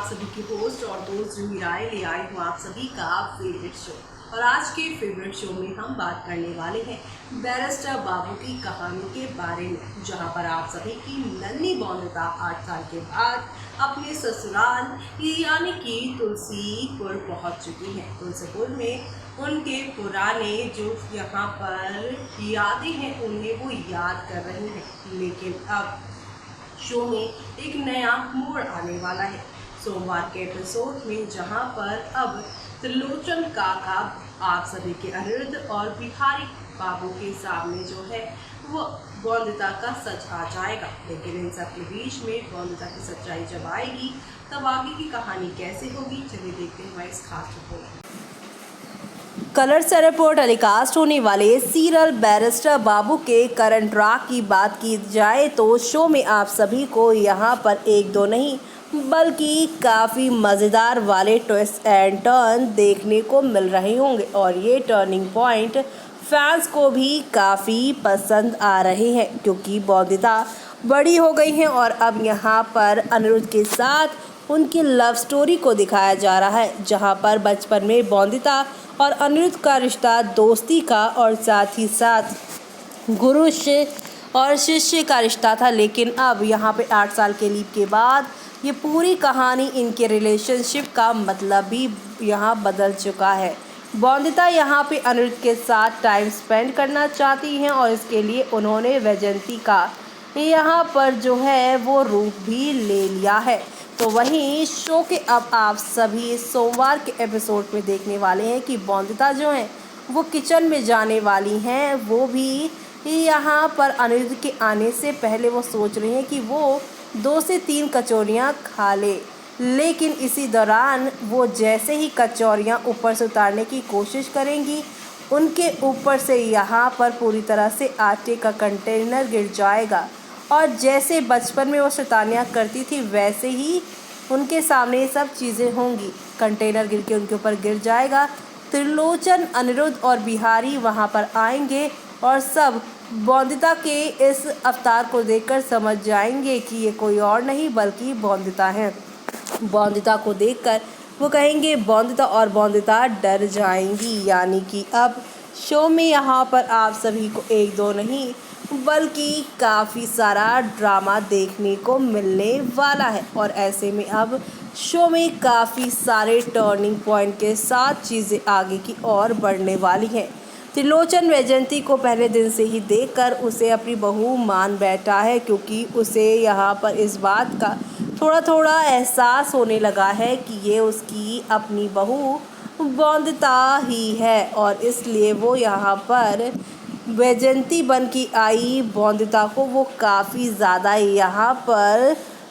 आप सभी की होस्ट और दोस्त जूही राय ले आई हूँ आप सभी का फेवरेट शो। और आज के फेवरेट शो में हम बात करने वाले हैं बैरिस्टर बाबू की कहानी के बारे में, जहां पर आप सभी की नन्ही बौंदिता 8 साल के बाद अपने ससुराल यानी कि तुलसीपुर पहुंच चुकी है। तुलसीपुर में उनके पुराने जो यहाँ पर यादें हैं उन्हें वो याद कर रही हैं, लेकिन अब शो में एक नया मोड़ आने वाला है सोमवार के एपिसोड में, जहां पर अब त्रिलोचन काका आप सभी के अनिरुद्ध और बिहारी बाबू के सामने जो है वो बौंदिता का सच आ जाएगा। लेकिन इन सब के बीच में बौंदिता की सच्चाई जब आएगी तब आगे की कहानी कैसे होगी, चलिए देखते हैं हमारी इस खास रिपोर्ट। कलर से रिपोर्ट टेलीकास्ट होने वाले सीरियल बैरिस्टर बाबू के करंट ट्रैक की बात की जाए तो शो में आप सभी को यहाँ पर एक दो नहीं बल्कि काफ़ी मज़ेदार वाले ट्विस्ट एंड टर्न देखने को मिल रहे होंगे और ये टर्निंग पॉइंट फैंस को भी काफ़ी पसंद आ रहे हैं, क्योंकि बौंदिता बड़ी हो गई हैं और अब यहाँ पर अनिरुद्ध के साथ उनकी लव स्टोरी को दिखाया जा रहा है, जहाँ पर बचपन में बौंदिता और अनिरुद्ध का रिश्ता दोस्ती का और साथ ही साथ गुरु और शिष्य का रिश्ता था। लेकिन अब यहाँ पे 8 साल के लीप के बाद ये पूरी कहानी इनके रिलेशनशिप का मतलब भी यहाँ बदल चुका है। बौंदिता यहाँ पे अनिरुद्ध के साथ टाइम स्पेंड करना चाहती हैं और इसके लिए उन्होंने वैजयंती का यहाँ पर जो है वो रूप भी ले लिया है। तो वहीं शो के अब आप सभी सोमवार के एपिसोड में देखने वाले हैं कि बौंदिता जो है वो किचन में जाने वाली हैं। वो भी यहाँ पर अनिरुद्ध के आने से पहले वो सोच रही हैं कि वो 2 से 3 कचौरियाँ खा ले, लेकिन इसी दौरान वो जैसे ही कचौरियाँ ऊपर से उतारने की कोशिश करेंगी, उनके ऊपर से यहाँ पर पूरी तरह से आटे का कंटेनर गिर जाएगा और जैसे बचपन में वो शैतानियाँ करती थी वैसे ही उनके सामने ये सब चीज़ें होंगी। कंटेनर गिर के उनके ऊपर गिर जाएगा। त्रिलोचन, अनिरुद्ध और बिहारी वहाँ पर आएंगे और सब बौंदिता के इस अवतार को देखकर समझ जाएंगे कि ये कोई और नहीं बल्कि बौंदिता है। बौंदिता को देखकर वो कहेंगे बौंदिता और बौंदिता डर जाएंगी। यानी कि अब शो में यहाँ पर आप सभी को एक दो नहीं बल्कि काफ़ी सारा ड्रामा देखने को मिलने वाला है और ऐसे में अब शो में काफ़ी सारे टर्निंग पॉइंट के साथ चीज़ें आगे की ओर बढ़ने वाली हैं। त्रिलोचन वैजयंती को पहले दिन से ही देखकर उसे अपनी बहू मान बैठा है, क्योंकि उसे यहाँ पर इस बात का थोड़ा थोड़ा एहसास होने लगा है कि ये उसकी अपनी बहू बौंदिता ही है और इसलिए वो यहाँ पर वैजयंती बन की आई बौंदिता को वो काफ़ी ज़्यादा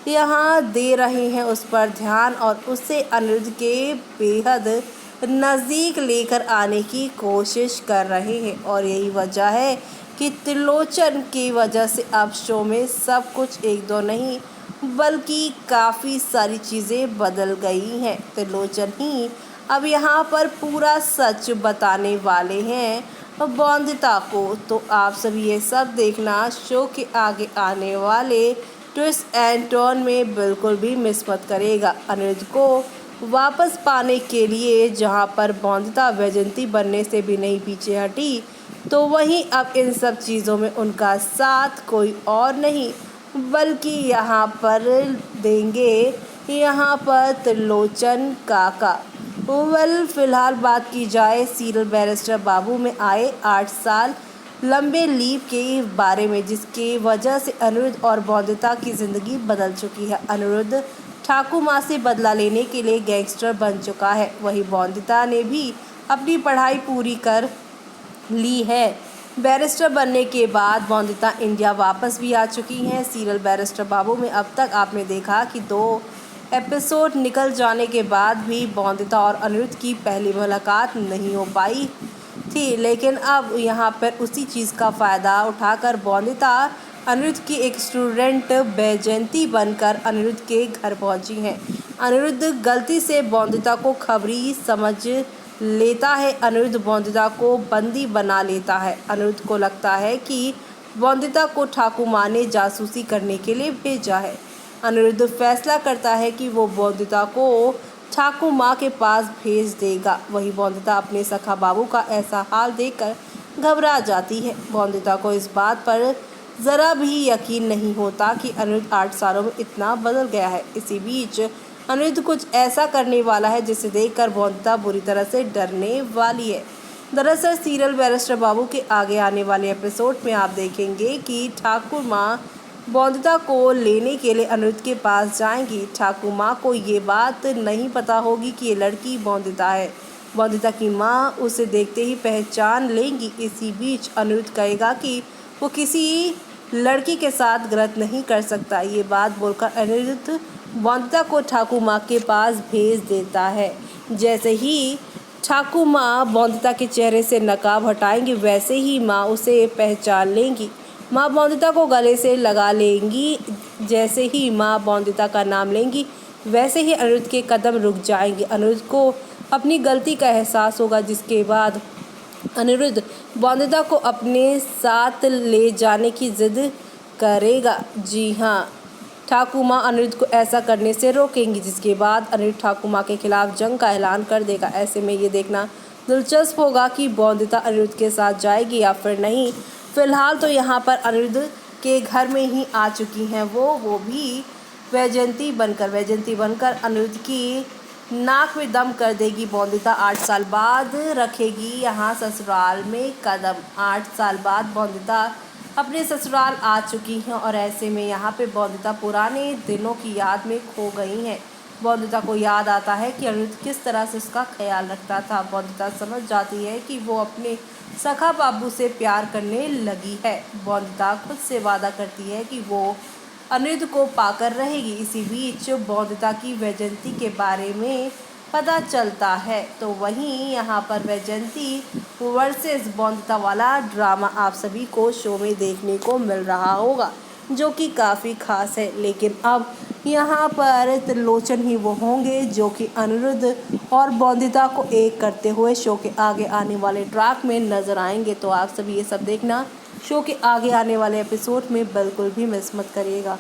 यहाँ दे रहे हैं उस पर ध्यान और उससे अनिरुद्ध के बेहद नज़दीक लेकर आने की कोशिश कर रहे हैं। और यही वजह है कि त्रिलोचन की वजह से अब शो में सब कुछ एक दो नहीं बल्कि काफ़ी सारी चीज़ें बदल गई हैं। त्रिलोचन ही अब यहाँ पर पूरा सच बताने वाले हैं बौंदिता को। तो आप सभी ये सब देखना शो के आगे आने वाले ट्विस्ट एंड टर्न में बिल्कुल भी मिस मत करेगा। अनिरुद्ध को वापस पाने के लिए जहां पर बौंदिता वैजयंती बनने से भी नहीं पीछे हटी, तो वहीं अब इन सब चीज़ों में उनका साथ कोई और नहीं बल्कि यहाँ पर देंगे यहाँ पर त्रिलोचन काका। फ़िलहाल बात की जाए सीरियल बैरिस्टर बाबू में आए 8 साल लंबे लीव के बारे में, जिसकी वजह से अनिरुद्ध और बौंदिता की ज़िंदगी बदल चुकी है। अनिरुद्ध ठाकुर माँ से बदला लेने के लिए गैंगस्टर बन चुका है, वहीं बौंदिता ने भी अपनी पढ़ाई पूरी कर ली है। बैरिस्टर बनने के बाद बौंदिता इंडिया वापस भी आ चुकी हैं। सीरियल बैरिस्टर बाबू में अब तक आपने देखा कि 2 एपिसोड निकल जाने के बाद भी बौंदिता और अनिरुद्ध की पहली मुलाकात नहीं हो पाई थी, लेकिन अब यहाँ पर उसी चीज़ का फ़ायदा उठाकर बौंदिता अनिरुद्ध की एक स्टूडेंट वैजयंती बनकर अनिरुद्ध के घर पहुंची हैं। अनिरुद्ध गलती से बौंदिता को खबरी समझ लेता है। अनिरुद्ध बौंदिता को बंदी बना लेता है। अनिरुद्ध को लगता है कि बौंदिता को ठाकुर माँ ने जासूसी करने के लिए भेजा है। अनिरुद्ध फैसला करता है कि वो बौद्धिता को ठाकुर माँ के पास भेज देगा। वही बौद्धिता अपने सखा बाबू का ऐसा हाल देखकर घबरा जाती है। बौद्धिता को इस बात पर ज़रा भी यकीन नहीं होता कि अनिरुद्ध 8 सालों में इतना बदल गया है। इसी बीच अनिरुद्ध कुछ ऐसा करने वाला है जिसे देखकर बौद्धिता बुरी तरह से डरने वाली है। दरअसल सीरियल बैरिस्टर बाबू के आगे आने वाले एपिसोड में आप देखेंगे कि ठाकुर माँ बौद्धिता को लेने के लिए अनिरुद्ध के पास जाएंगी। ठाकुर माँ को ये बात नहीं पता होगी कि ये लड़की बौद्धिता है। बौद्धिता की माँ उसे देखते ही पहचान लेंगी। इसी बीच अनिरुद्ध कहेगा कि वो किसी लड़की के साथ गलत नहीं कर सकता। ये बात बोलकर अनिरुद्ध बौद्धिता को ठाकुर माँ के पास भेज देता है। जैसे ही ठाकुर माँ बौद्धिता के चेहरे से नकाब हटाएंगी वैसे ही माँ उसे पहचान लेंगी। माँ बौद्धिता को गले से लगा लेंगी। जैसे ही माँ बौद्धिता का नाम लेंगी वैसे ही अनिरुद्ध के कदम रुक जाएंगे। अनिरुद्ध को अपनी गलती का एहसास होगा, जिसके बाद अनिरुद्ध बौद्धिता को अपने साथ ले जाने की जिद करेगा। जी हाँ, ठाकुर माँ अनिरुद्ध को ऐसा करने से रोकेंगी, जिसके बाद अनिरुद्ध ठाकुर माँ के खिलाफ जंग का ऐलान कर देगा। ऐसे में ये देखना दिलचस्प होगा कि बौद्धिता अनिरुद्ध के साथ जाएगी या फिर नहीं। फिलहाल तो यहाँ पर अनिरुद्ध के घर में ही आ चुकी हैं वो भी वैजयंती बनकर अनिरुद्ध की नाक में दम कर देगी। बौद्धिता 8 साल बाद रखेगी यहाँ ससुराल में कदम। 8 साल बाद बौद्धिता अपने ससुराल आ चुकी हैं और ऐसे में यहाँ पे बौद्धिता पुराने दिनों की याद में खो गई हैं। बौद्धिता को याद आता है कि अनिरुद्ध किस तरह से उसका ख्याल रखता था। बौद्धिता समझ जाती है कि वो अपने सखा बाबू से प्यार करने लगी है। बौद्धिता खुद से वादा करती है कि वो अनिरुद्ध को पाकर रहेगी। इसी बीच बौद्धिता की वैजयंती के बारे में पता चलता है, तो वहीं यहाँ पर वैजयंती वर्सेस बौद्धिता वाला ड्रामा आप सभी को शो में देखने को मिल रहा होगा, जो कि काफ़ी खास है। लेकिन अब यहाँ पर त्रिलोचन ही वो होंगे जो कि अनिरुद्ध और बौद्धिता को एक करते हुए शो के आगे आने वाले ट्रैक में नज़र आएंगे। तो आप सभी ये सब देखना शो के आगे आने वाले एपिसोड में बिल्कुल भी मिस मत करिएगा।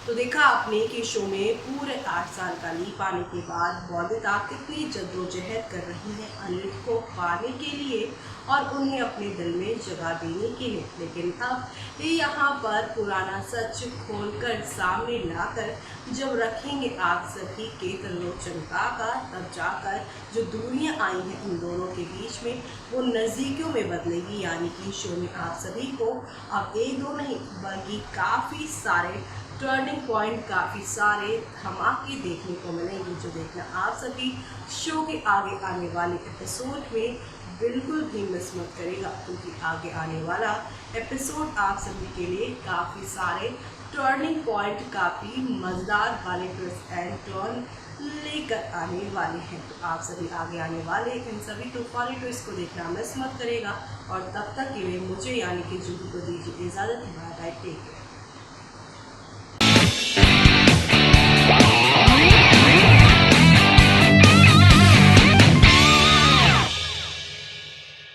तो देखा आपने कि शो में पूरे 8 साल का लीप आने के बाद बौद्धिता कितनी जद्दोजहद कर रही है अनिरुद्ध को पाने के लिए और उन्हें अपने दिल में जगह देने के लिए। लेकिन अब ये यहाँ पर पुराना सच खोलकर सामने लाकर जब रखेंगे आप सभी के त्रिलोचन का, तब जाकर जो दूरियां आई हैं उन दोनों के बीच में वो नज़दीकियों में बदलेगी। यानी कि शो में आप सभी को अब एक दो नहीं बल्कि काफ़ी सारे टर्निंग पॉइंट, काफ़ी सारे धमाके देखने को मिलेंगे, जो देखना आप सभी शो के आगे आने वाले एपिसोड में बिल्कुल भी मिस मत करेगा, क्योंकि आगे आने वाला एपिसोड आप सभी के लिए काफ़ी सारे टर्निंग पॉइंट, काफ़ी मज़ेदार वाले ट्विस्ट एंड टर्न लेकर आने वाले हैं। तो आप सभी आगे आने वाले इन सभी तूफानी ट्विस्ट को देखना मिस मत करेगा। और तब तक के लिए मुझे यानी कि जूही को दीजिए इजाज़त। Bye bye, take care.